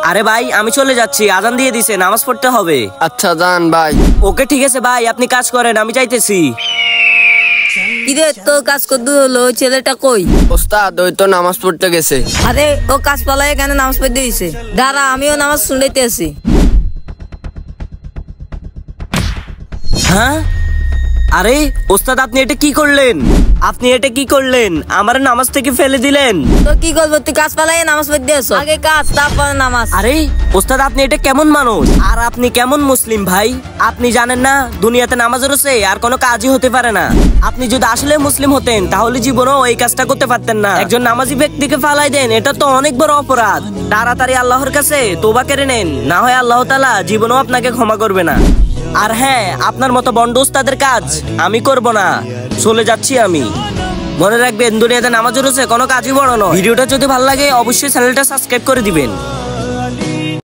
আরে ভাই আমি চলে যাচ্ছি, আজান দিয়ে দিছে, নামাজ পড়তে হবে। আচ্ছা যান ভাই। ওকে ঠিক আছে ভাই, আপনি কাজ করেন, আমি যাইতেছি। কিরে তো কাজ করতে হলো, ওই ছেলেটা কই? ওস্তাদ ওই তো নামাজ পড়তে গেছে। আরে ও কাজ পালাই এখানে নামাজ পড়তে দিছে, দাঁড়া আমিও নামাজ শুনতে আসি। হ্যাঁ আরে ওস্তাদ আপনি এটা কি করলেন? আপনি এটা কি করলেন? আমার নামাজ থেকে ফেলে দিলেন। তো কি করবো, তুই কাজ পালাই নামাজ পড়তে আসো, আগে কাজ তারপরে নামাজ। আরে ওস্তাদ আপনি এটা কেমন মানুষ, আর আপনি কেমন মুসলিম ভাই? আপনি জানেন না দুনিয়াতে নামাজের রয়েছে আর কোনো কাজই হতে পারে না। আপনি যদি আসলে মুসলিম হতেন তাহলে জীবনেও এই কাজটা করতে পারতেন না। একজন নামাজি ব্যক্তিকে ফালাই দেন, এটা তো অনেক বড় অপরাধ। তাড়াতাড়ি আল্লাহর কাছে তওবা করে নেন, না হয় আল্লাহ তাআলা জীবনেও আপনাকে ক্ষমা করবে না। আর হ্যাঁ, আপনার মতো বন্ড ওস্তাদের কাজ আমি করব না, চলে যাচ্ছি আমি। মনে রাখবেন দুনিয়াতে নামাজ রয়েছে কোনো কাজই বড় নয়। ভিডিওটা যদি ভালো লাগে অবশ্যই চ্যানেলটা সাবস্ক্রাইব করে দিবেন।